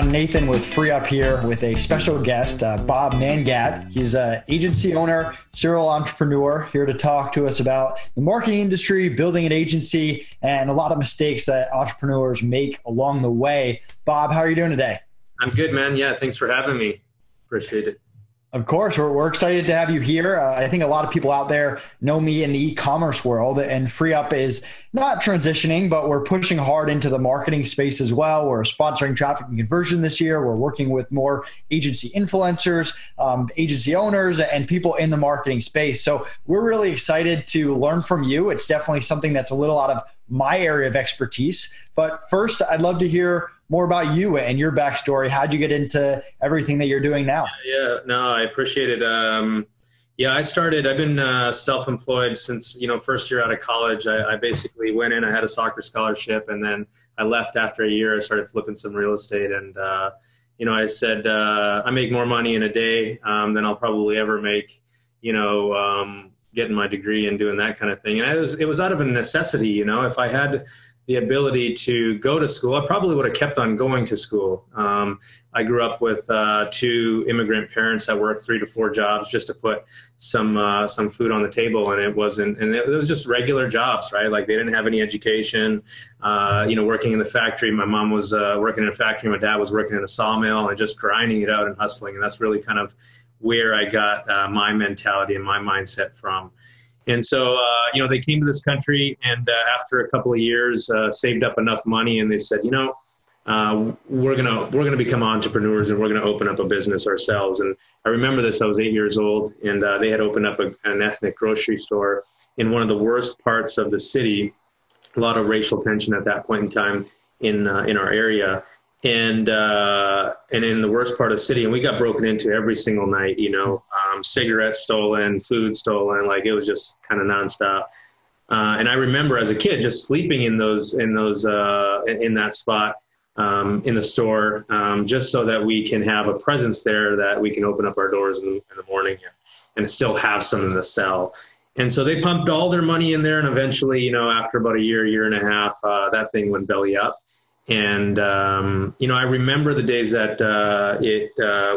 everyone. Nathan with Free Up here with a special guest, Bob Mangat. He's an agency owner, serial entrepreneur, here to talk to us about the marketing industry, building an agency, and a lot of mistakes that entrepreneurs make along the way. Bob, how are you doing today? I'm good, man. Yeah, thanks for having me. Appreciate it. Of course, we're excited to have you here. I think a lot of people out there know me in the e-commerce world, and Free Up is not transitioning, but we're pushing hard into the marketing space as well. We're sponsoring traffic and conversion this year. We're working with more agency influencers, agency owners, and people in the marketing space. So we're really excited to learn from you. It's definitely something that's a little out of my area of expertise. But first, I'd love to hear more about you and your backstory. How'd you get into everything that you're doing now? Yeah, no, I appreciate it. I've been self-employed since, first year out of college. I basically went in, I had a soccer scholarship, and then I left after a year. I started flipping some real estate. And, I said, I make more money in a day than I'll probably ever make, getting my degree and doing that kind of thing. And it was out of a necessity. If I had the ability to go to school, I probably would have kept on going to school. I grew up with two immigrant parents that worked 3 to 4 jobs just to put some food on the table, and it was just regular jobs, right? Like they didn't have any education. Working in the factory, my mom was working in a factory, my dad was working in a sawmill, and just grinding it out and hustling. And that's really kind of where I got my mentality and my mindset from. And so, they came to this country, and after a couple of years, saved up enough money, and they said, we're gonna become entrepreneurs, and we're gonna open up a business ourselves. And I remember this. I was 8 years old, and they had opened up an ethnic grocery store in one of the worst parts of the city. A lot of racial tension at that point in time in our area. And in the worst part of the city, and we got broken into every single night, cigarettes stolen, food stolen, like it was just kind of nonstop. And I remember as a kid just sleeping in that spot, in the store, just so that we can have a presence there, that we can open up our doors in the morning and still have something to sell. And so they pumped all their money in there, and eventually, after about a year and a half, that thing went belly up. And, I remember the days that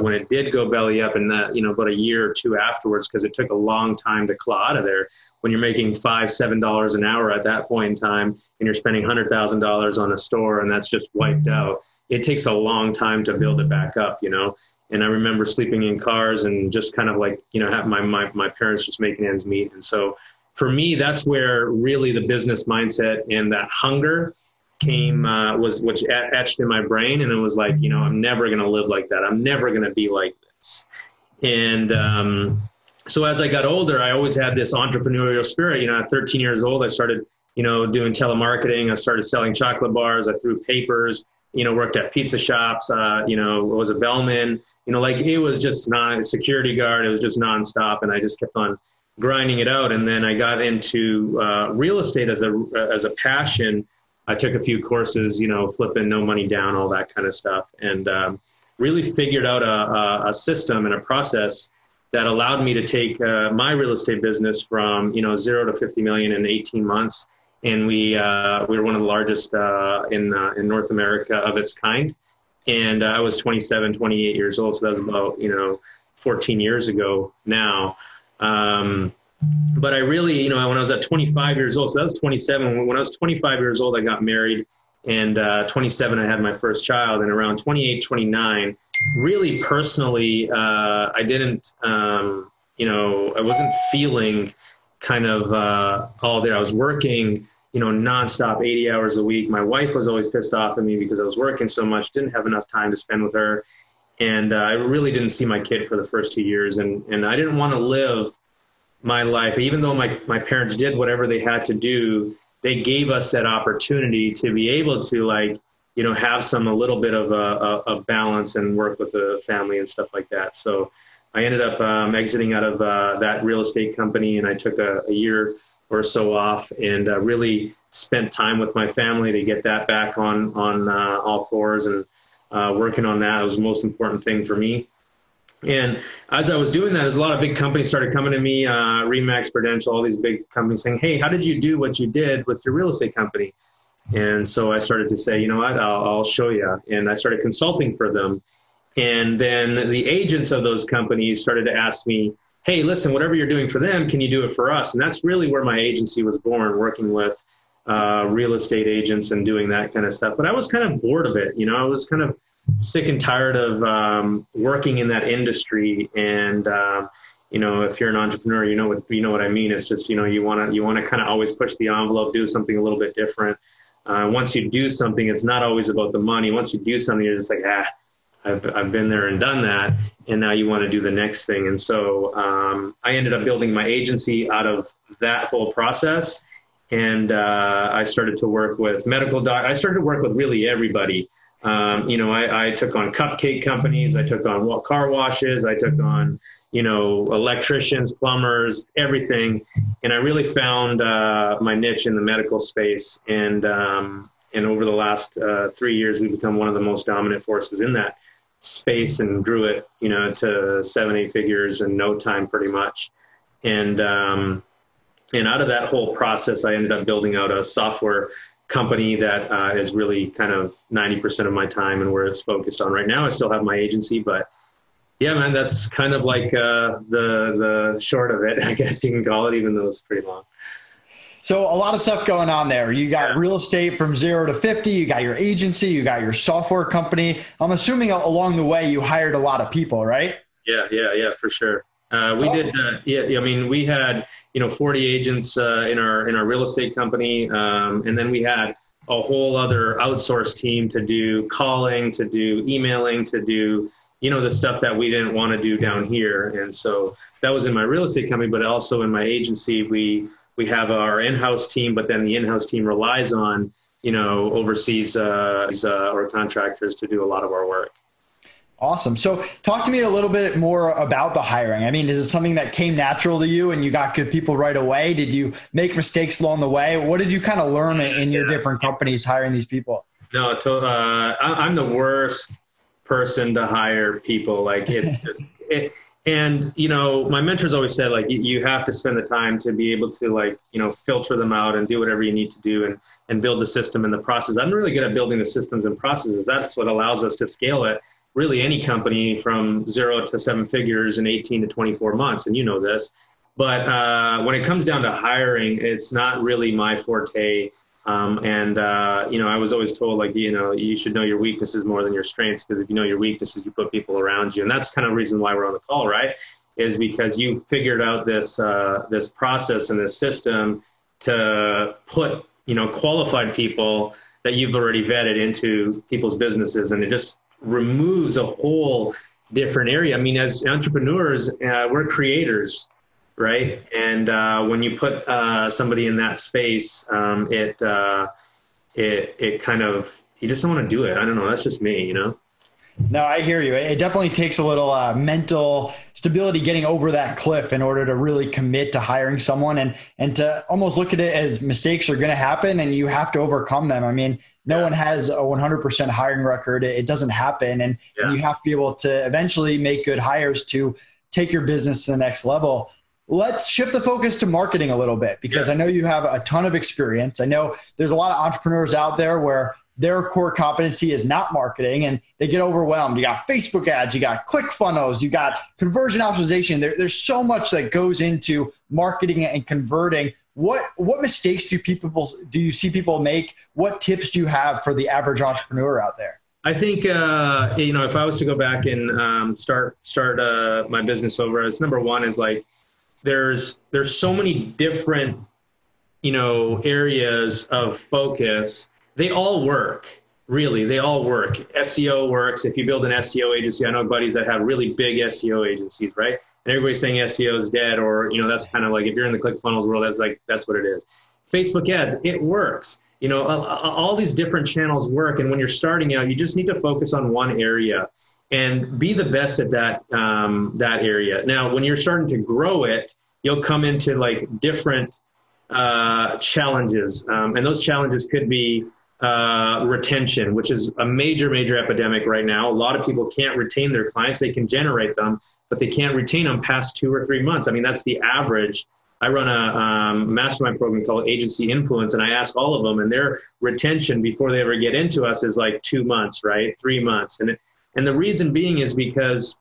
when it did go belly up, and that, about a year or two afterwards, because it took a long time to claw out of there. When you're making $5, $7 an hour at that point in time, and you're spending $100,000 on a store, and that's just wiped out, it takes a long time to build it back up, And I remember sleeping in cars and just kind of like, have my parents just making ends meet. And so for me, that's where really the business mindset and that hunger came, which etched in my brain. And it was like, I'm never going to live like that. I'm never going to be like this. And so as I got older, I always had this entrepreneurial spirit. At 13 years old, I started, doing telemarketing. I started selling chocolate bars. I threw papers, worked at pizza shops, was a bellman, it was just not a security guard. It was just nonstop. And I just kept on grinding it out. And then I got into real estate as a passion. I took a few courses, flipping, no money down, all that kind of stuff, and really figured out a system and a process that allowed me to take my real estate business from 0 to 50 million in 18 months, and we were one of the largest in North America of its kind. And I was 27, 28 years old, so that was about 14 years ago now. But I really, when I was at 25 years old, so that was 27. When I was 25 years old, I got married, and 27, I had my first child. And around 28, 29, really personally, I didn't, I wasn't feeling kind of all there. I was working, nonstop, 80 hours a week. My wife was always pissed off at me because I was working so much, didn't have enough time to spend with her. And I really didn't see my kid for the first 2 years. And I didn't want to live my life, even though my parents did whatever they had to do. They gave us that opportunity to be able to have a little bit of a balance and work with the family and stuff like that. So I ended up exiting out of that real estate company, and I took a year or so off, and really spent time with my family to get that back on all fours, and working on that was the most important thing for me. And as I was doing that, as a lot of big companies started coming to me, Remax, Prudential, all these big companies saying, hey, how did you do what you did with your real estate company? And so I started to say, you know what, I'll show you. And I started consulting for them. And then the agents of those companies started to ask me, hey, listen, whatever you're doing for them, can you do it for us? And that's really where my agency was born, working with real estate agents and doing that kind of stuff. But I was kind of bored of it. You know, I was kind of sick and tired of working in that industry. And, you know, if you're an entrepreneur, you know what I mean. It's just, you know, you want to kind of always push the envelope, do something a little bit different. Once you do something, it's not always about the money. Once you do something, you're just like, I've been there and done that, and now you want to do the next thing. And so I ended up building my agency out of that whole process. And I started to work with I started to work with really everybody. You know, I took on cupcake companies. I took on car washes. I took on, you know, electricians, plumbers, everything. And I really found my niche in the medical space. And over the last 3 years, we've become one of the most dominant forces in that space and grew it, you know, to 7-8 figures in no time, pretty much. And out of that whole process, I ended up building out a software company that is really kind of 90% of my time and where it's focused on right now. I still have my agency, but yeah, man, that's kind of like the short of it, I guess you can call it, even though it's pretty long. So a lot of stuff going on there. You got real estate from 0 to 50. You got your agency. You got your software company. I'm assuming along the way you hired a lot of people, right? Yeah, for sure. We did. I mean, we had 40 agents in our real estate company, and then we had a whole other outsourced team to do calling, to do emailing, to do the stuff that we didn't want to do down here. And so that was in my real estate company, but also in my agency, we have our in-house team, but then the in-house team relies on, overseas or contractors to do a lot of our work. Awesome. So talk to me a little bit more about the hiring. I mean, is it something that came natural to you and you got good people right away? Did you make mistakes along the way? What did you kind of learn in your different companies hiring these people? No, I'm the worst person to hire people. Like it's just and my mentors always said, like, you have to spend the time to be able to, filter them out and do whatever you need to do and build the system and the process. I'm really good at building the systems and processes. That's what allows us to scale it. Really any company from 0 to 7 figures in 18 to 24 months. And you know this, but when it comes down to hiring, it's not really my forte. I was always told, like, you should know your weaknesses more than your strengths, because if you know your weaknesses, you put people around you. And that's kind of the reason why we're on the call, right? Is because you figured out this process and this system to put, qualified people that you've already vetted into people's businesses. And it just removes a whole different area. I mean, as entrepreneurs, we're creators, right? And when you put somebody in that space, it kind of, you just don't want to do it. I don't know. That's just me, No, I hear you. It definitely takes a little mental stability getting over that cliff in order to really commit to hiring someone and to almost look at it as mistakes are going to happen and you have to overcome them. I mean, no one has a 100% hiring record. It doesn't happen. And you have to be able to eventually make good hires to take your business to the next level. Let's shift the focus to marketing a little bit, because I know you have a ton of experience. I know there's a lot of entrepreneurs out there where their core competency is not marketing and they get overwhelmed. You got Facebook ads, you got ClickFunnels, you got conversion optimization. There's so much that goes into marketing and converting. What mistakes do you see people make? What tips do you have for the average entrepreneur out there? I think, if I was to go back and start my business over, as number one is, like, there's so many different, areas of focus. They all work, really. They all work. SEO works. If you build an SEO agency, I know buddies that have really big SEO agencies, right? And everybody's saying SEO is dead, or, that's kind of like, if you're in the ClickFunnels world, that's what it is. Facebook ads, it works. All these different channels work. And when you're starting out, you just need to focus on one area and be the best at that area. Now, when you're starting to grow it, you'll come into, like, different challenges. And those challenges could be retention, which is a major epidemic right now. A lot of people can't retain their clients. They can generate them, but they can't retain them past 2 or 3 months. I mean, that's the average I run a mastermind program called Agency Influence, and I ask all of them, and their retention before they ever get into us is like 2 months, right? 3 months. And the reason being is because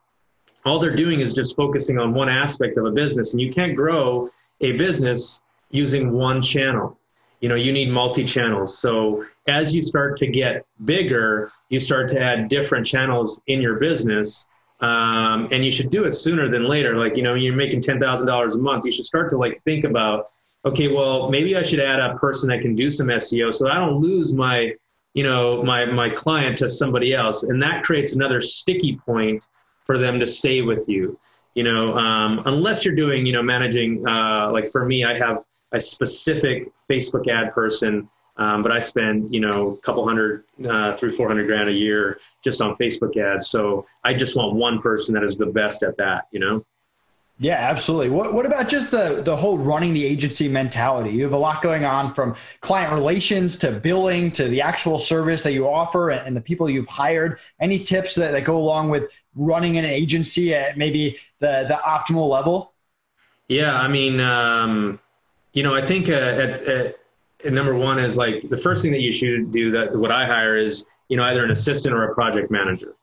all they're doing is just focusing on one aspect of a business, and you can't grow a business using one channel. You know, you need multi-channels. So as you start to get bigger, you start to add different channels in your business. And you should do it sooner than later. Like, you know, you're making $10,000 a month. You should start to like think about, okay, well, maybe I should add a person that can do some SEO so I don't lose my, you know, my client to somebody else. And that creates another sticky point for them to stay with you. You know, unless you're doing, you know, managing, like for me, I have a specific Facebook ad person, but I spend, you know, a couple hundred, $300-400 a year just on Facebook ads. So I just want one person that is the best at that, you know? Yeah, absolutely. What about just the whole running the agency mentality? You have a lot going on, from client relations to billing to the actual service that you offer and the people you've hired. Any tips that go along with running an agency at maybe the optimal level? Yeah, I mean, you know, I think at number one is like the first thing that you should do, that what I hire is, you know, either an assistant or a project manager.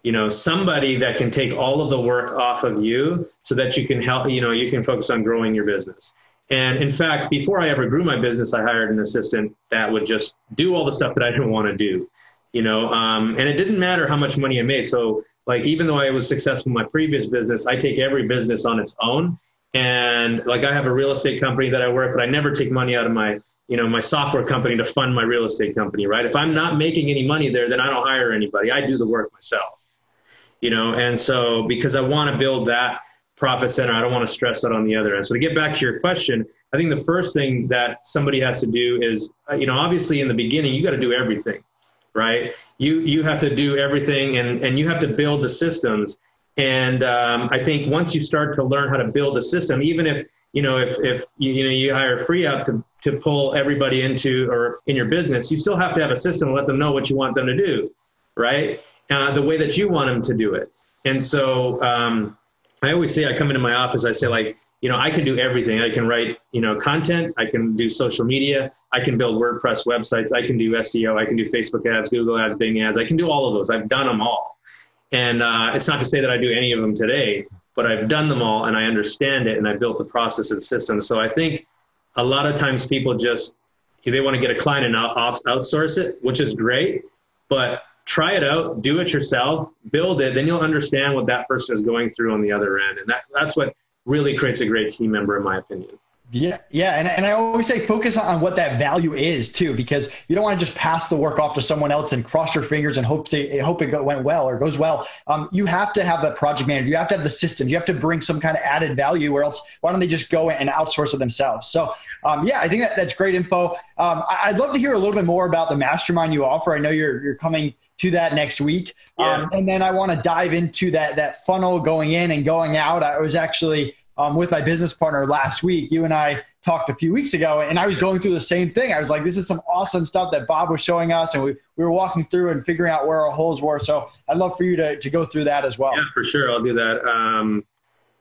You know, somebody that can take all of the work off of you so that you can help, you know, you can focus on growing your business. And in fact, before I ever grew my business, I hired an assistant that would just do all the stuff that I didn't want to do, you know, and it didn't matter how much money I made. So like, even though I was successful in my previous business, I take every business on its own. And like, I have a real estate company that I work, but I never take money out of my, you know, my software company to fund my real estate company, right? If I'm not making any money there, then I don't hire anybody. I do the work myself. You know, and so because I want to build that profit center, I don't want to stress that on the other end. So to get back to your question, I think the first thing that somebody has to do is, you know, obviously in the beginning, you got to do everything, right? You have to do everything, and you have to build the systems. And I think once you start to learn how to build a system, even if, you know, if you hire FreeUp to pull everybody into or in your business, you still have to have a system and let them know what you want them to do, right? The way that you want them to do it. And so I always say, I come into my office, I say, like, you know, I can do everything. I can write, you know, content. I can do social media. I can build WordPress websites. I can do SEO. I can do Facebook ads, Google ads, Bing ads. I can do all of those. I've done them all. And it's not to say that I do any of them today, but I've done them all and I understand it, and I built the process and system. So I think a lot of times people just, they want to get a client and outsource it, which is great, but try it out, do it yourself, build it, then you'll understand what that person is going through on the other end. And that's what really creates a great team member, in my opinion. Yeah. And I always say focus on what that value is too, because you don't want to just pass the work off to someone else and cross your fingers and hope it went well or goes well. You have to have that project manager. You have to have the systems. You have to bring some kind of added value, or else why don't they just go and outsource it themselves? So yeah, I think that's great info. I'd love to hear a little bit more about the mastermind you offer. I know you're coming to that next week. Yeah. And then I want to dive into that funnel going in and going out. I was actually with my business partner last week. You and I talked a few weeks ago, and I was going through the same thing. I was like, this is some awesome stuff that Bob was showing us, and we were walking through and figuring out where our holes were. So I'd love for you to go through that as well. Yeah, for sure. I'll do that.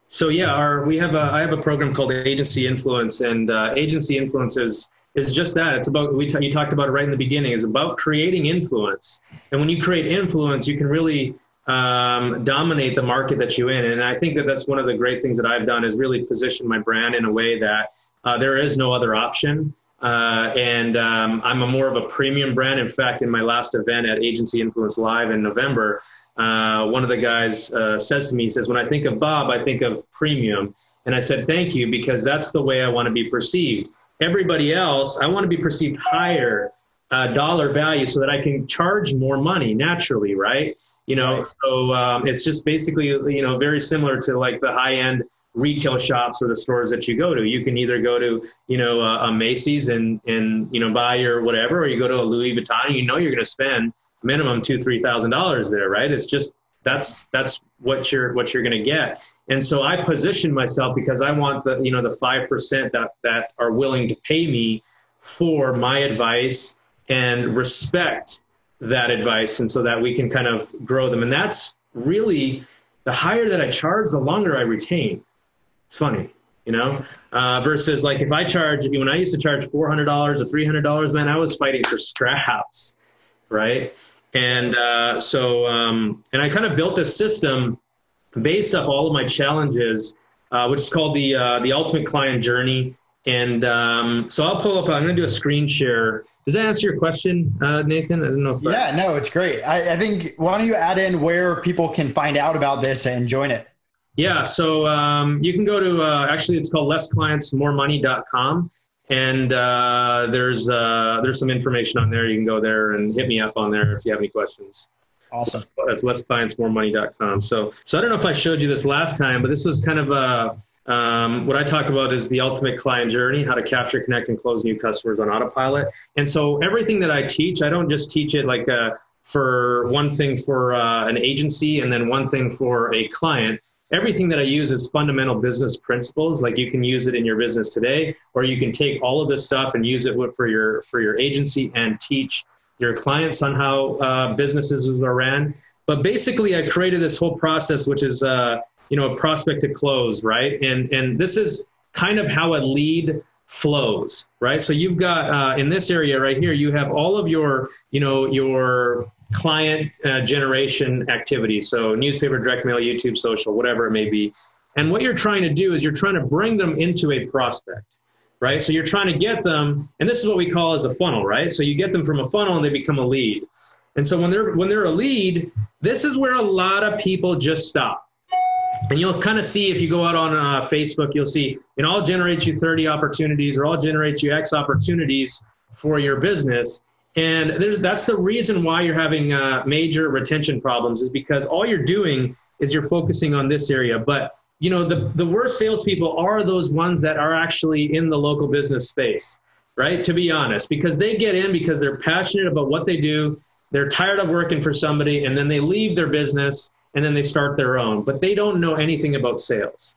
So yeah, I have a program called Agency Influence, and Agency Influence is just that. It's about, you talked about it right in the beginning, is about creating influence. And when you create influence, you can really dominate the market that you're in. And I think that that's one of the great things that I've done, is really position my brand in a way that there is no other option. And I'm more of a premium brand. In fact, in my last event at Agency Influence Live in November, one of the guys says to me, he says, when I think of Bob, I think of premium. And I said, thank you, because that's the way I want to be perceived. Everybody else, I want to be perceived higher dollar value so that I can charge more money naturally, right? You know, right. So it's just basically, you know, very similar to like the high-end retail shops or the stores that you go to. You can either go to, you know, a Macy's and you know, buy your whatever, or you go to a Louis Vuitton and you know you're going to spend minimum $2,000-3,000 there, right? It's just that's what you're going to get. And so I position myself because I want the, you know, the 5% that are willing to pay me for my advice and respect that advice, and so that we can kind of grow them. And that's really, the higher that I charge, the longer I retain. It's funny. versus like if I charge, when I used to charge $400 or $300, man, I was fighting for scraps, right? And and I kind of built this system based off all of my challenges, which is called the Ultimate Client Journey. And so I'll pull up, I'm going to do a screen share. Does that answer your question, Nathan? I don't know if Yeah, no, it's great. I think, why don't you add in where people can find out about this and join it? Yeah, so you can go to, actually it's called lessclientsmoremoney.com. And there's some information on there. You can go there and hit me up on there if you have any questions. Awesome. That's lessclientsmoremoney.com. So I don't know if I showed you this last time, but this was kind of what I talk about is the ultimate client journey, how to capture, connect, and close new customers on autopilot. And so everything that I teach, I don't just teach it like for one thing for an agency and then one thing for a client. Everything that I use is fundamental business principles. Like you can use it in your business today, or you can take all of this stuff and use it for your agency and teach your clients on how businesses are ran. But basically, I created this whole process, which is a prospect to close, right? And this is kind of how a lead flows, right? So you've got in this area right here, you have all of your client generation activities. So newspaper, direct mail, YouTube, social, whatever it may be. And what you're trying to do is you're trying to bring them into a prospect, right? So you're trying to get them, and this is what we call as a funnel, right? So you get them from a funnel and they become a lead. And so when they're a lead, this is where a lot of people just stop. And you'll kind of see if you go out on Facebook, you'll see, I'll generate you 30 opportunities or I'll generate you X opportunities for your business. And that's the reason why you're having major retention problems, is because all you're doing is you're focusing on this area. But, the worst salespeople are those ones that are actually in the local business space, right? To be honest, because they get in because they're passionate about what they do. They're tired of working for somebody, and then they leave their business and then they start their own. But they don't know anything about sales,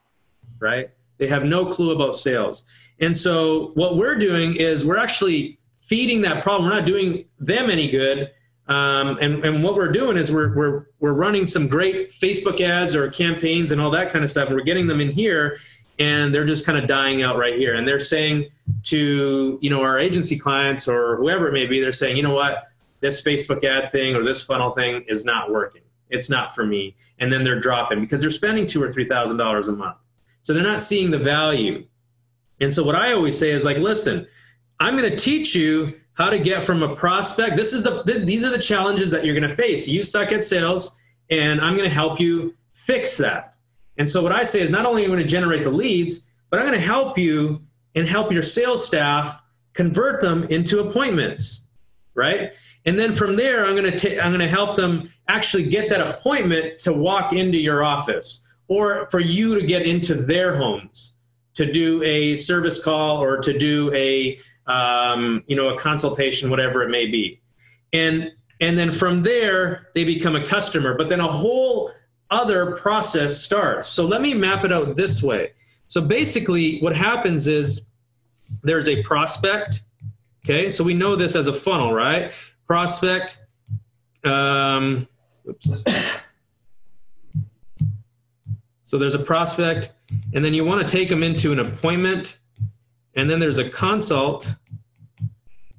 right? They have no clue about sales. And so what we're doing is we're actually feeding that problem. We're not doing them any good. And what we're doing is we're running some great Facebook ads or campaigns and all that kind of stuff. We're getting them in here, and they're just kind of dying out right here. And they're saying to, our agency clients or whoever it may be, they're saying, you know what, this Facebook ad thing or this funnel thing is not working. It's not for me. And then they're dropping because they're spending $2,000 or $3,000 a month. So they're not seeing the value. And so what I always say is like, listen, I'm going to teach you how to get from a prospect. These are the challenges that you're going to face. You suck at sales, and I'm going to help you fix that. And so what I say is not only am I going to generate the leads, but I'm going to help you and help your sales staff convert them into appointments, right? And then from there, I'm going to help them actually get that appointment to walk into your office, or for you to get into their homes to do a service call or to do a consultation, whatever it may be. And then from there, they become a customer, but then a whole other process starts. So let me map it out this way. So basically what happens is there's a prospect. Okay. So we know this as a funnel, right? Prospect. So there's a prospect, and then you want to take them into an appointment, and then there's a consult,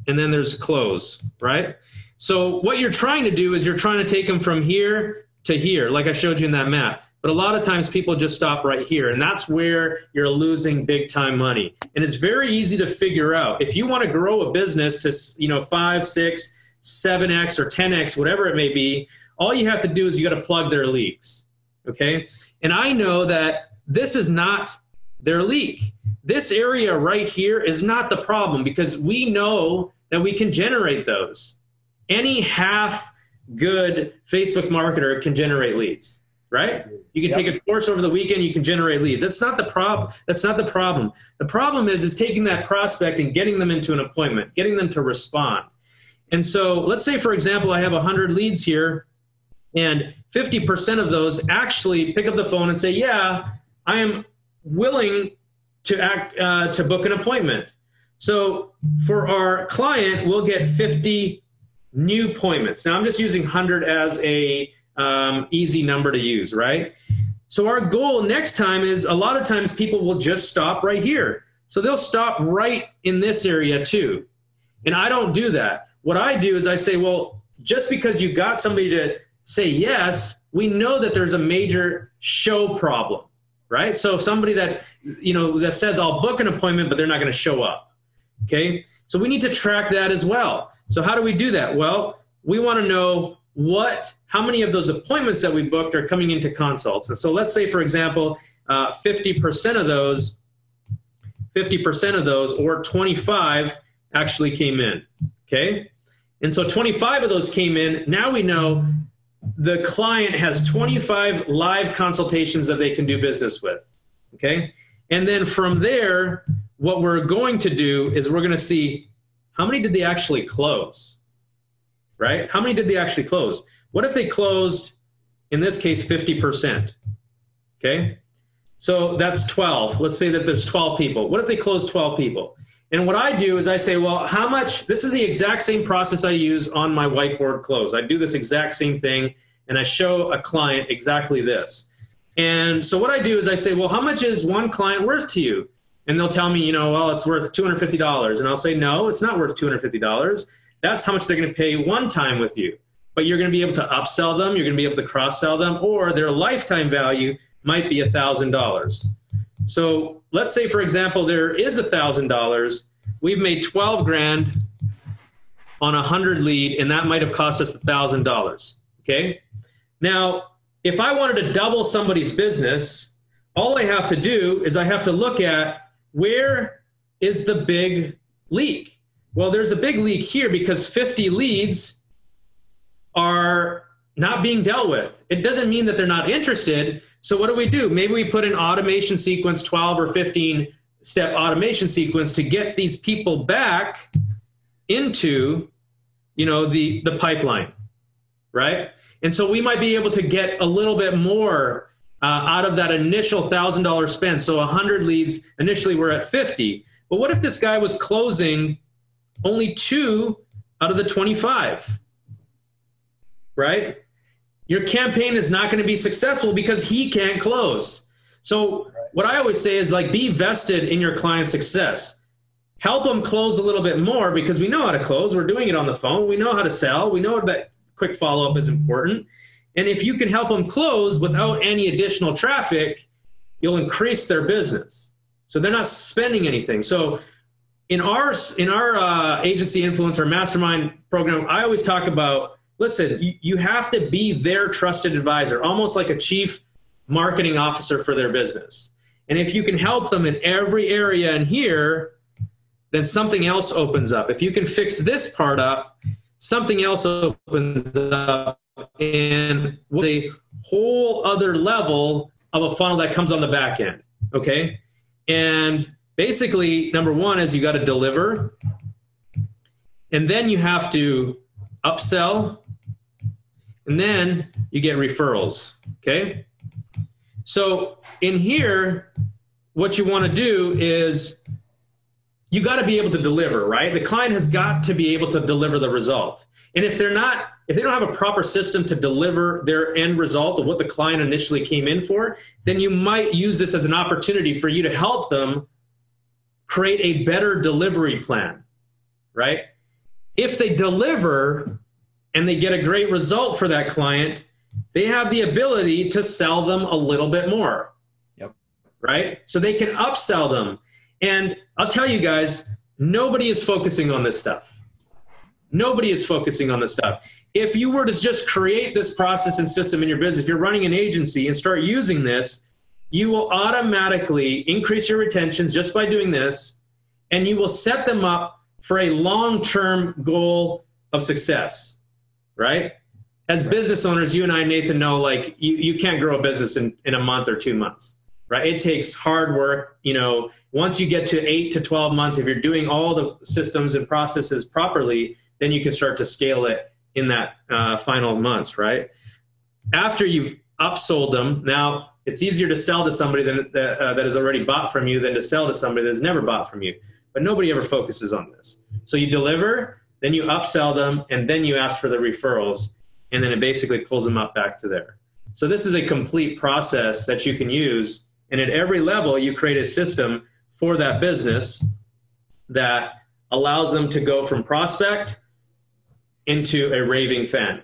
and then there's close, right? So what you're trying to do is you're trying to take them from here to here, like I showed you in that map. But a lot of times people just stop right here, and that's where you're losing big time money. And it's very easy to figure out. If you want to grow a business to 5, 6, 7x or 10x, whatever it may be, all you have to do is you got to plug their leaks, okay? And I know that this is not their leak. This area right here is not the problem, because we know that we can generate those. Any half good Facebook marketer can generate leads, right? You can take a course over the weekend, you can generate leads. That's not the problem. That's not the problem. The problem is taking that prospect and getting them into an appointment, getting them to respond. And so let's say, for example, I have 100 leads here, and 50% of those actually pick up the phone and say, yeah, I am willing to book an appointment. So for our client, we'll get 50 new appointments. Now I'm just using 100 as a easy number to use, right? So our goal next time is, a lot of times people will just stop right here. So they'll stop right in this area too. And I don't do that. What I do is I say, well, just because you got somebody to say yes, we know that there's a major show problem, right? So somebody that, that says I'll book an appointment, but they're not going to show up. Okay. So we need to track that as well. So how do we do that? Well, we want to know how many of those appointments that we booked are coming into consults. And so let's say, for example, 50% of those, or 25 actually came in. Okay. And so 25 of those came in. Now we know the client has 25 live consultations that they can do business with. Okay. And then from there, what we're going to do is we're going to see how many did they actually close, right? How many did they actually close? What if they closed, in this case, 50%? Okay. So that's 12. Let's say that there's 12 people. What if they close 12 people? And what I do is I say, well, how much, this is the exact same process I use on my whiteboard close. I do this exact same thing, and I show a client exactly this. And so what I do is I say, well, how much is one client worth to you? And they'll tell me, well, it's worth $250. And I'll say, no, it's not worth $250. That's how much they're going to pay one time with you. But you're going to be able to upsell them. You're going to be able to cross-sell them, or their lifetime value might be $1,000. So let's say, for example, there is $1,000. We've made 12 grand on 100 lead, and that might have cost us $1,000. Okay. Now, if I wanted to double somebody's business, all I have to do is I have to look at, where is the big leak? Well, there's a big leak here because 50 leads are not being dealt with. It doesn't mean that they're not interested. So what do? Maybe we put an automation sequence, 12 or 15 step automation sequence, to get these people back into, the pipeline, right? And so we might be able to get a little bit more out of that initial $1,000 spend. So 100 leads, initially we're at 50. But what if this guy was closing only 2 out of the 25, right? Your campaign is not going to be successful because he can't close. So what I always say is, be vested in your client's success. Help them close a little bit more, because we know how to close. We're doing it on the phone. We know how to sell. We know that quick follow-up is important. And if you can help them close without any additional traffic, you'll increase their business. So they're not spending anything. So in our agency influencer mastermind program, I always talk about, listen, you have to be their trusted advisor, almost like a chief marketing officer for their business. And if you can help them in every area in here, then something else opens up. If you can fix this part up, something else opens up, and a whole other level of a funnel that comes on the back end. Okay. And basically, number one is you got to deliver, and then you have to upsell, and then you get referrals. Okay. So in here, what you want to do is you got to be able to deliver, right? The client has got to be able to deliver the result. And if they don't have a proper system to deliver their end result of what the client initially came in for, then you might use this as an opportunity for you to help them create a better delivery plan, right? If they deliver and they get a great result for that client, they have the ability to sell them a little bit more. Yep. Right? So they can upsell them. And I'll tell you guys, nobody is focusing on this stuff. Nobody is focusing on this stuff. If you were to just create this process and system in your business, if you're running an agency and start using this, you will automatically increase your retentions just by doing this, and you will set them up for a long-term goal of success, right? As business owners, you and I, Nathan, know, you can't grow a business in a month or 2 months, right? It takes hard work. Once you get to 8 to 12 months, if you're doing all the systems and processes properly, then you can start to scale it in that final months, right? After you've upsold them, now it's easier to sell to somebody that has already bought from you than to sell to somebody that's never bought from you. But nobody ever focuses on this. So you deliver, then you upsell them, and then you ask for the referrals, and then it basically pulls them up back to there. So this is a complete process that you can use. And at every level, you create a system for that business that allows them to go from prospect into a raving fan.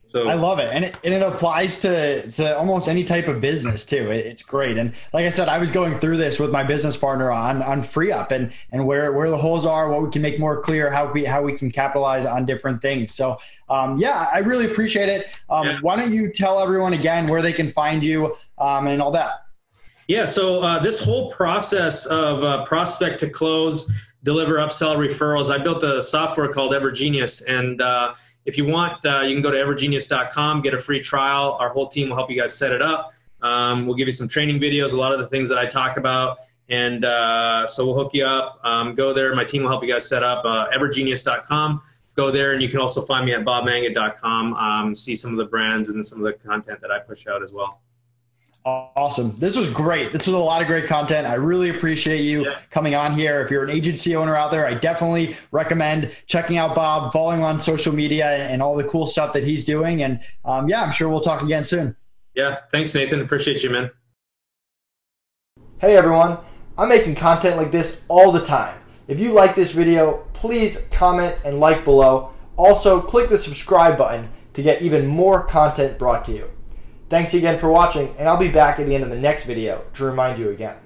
So I love it. And it applies to almost any type of business too. It's great. And like I said, I was going through this with my business partner on FreeUp and where the holes are, what we can make more clear, how we can capitalize on different things. So yeah, I really appreciate it. Why don't you tell everyone again where they can find you and all that? Yeah. So this whole process of prospect to close, deliver, upsell, referrals, I built a software called EverGenius. And if you want, you can go to evergenius.com, get a free trial. Our whole team will help you guys set it up. We'll give you some training videos, a lot of the things that I talk about. And so we'll hook you up. Go there. My team will help you guys set up. Evergenius.com. Go there, and you can also find me at bobmanga.com. See some of the brands and some of the content that I push out as well. Awesome. This was great. This was a lot of great content. I really appreciate you coming on here. If you're an agency owner out there, I definitely recommend checking out Bob, following him on social media and all the cool stuff that he's doing. And yeah, I'm sure we'll talk again soon. Yeah. Thanks, Nathan. Appreciate you, man. Hey, everyone. I'm making content like this all the time. If you like this video, please comment and like below. Also, click the subscribe button to get even more content brought to you. Thanks again for watching, and I'll be back at the end of the next video to remind you again.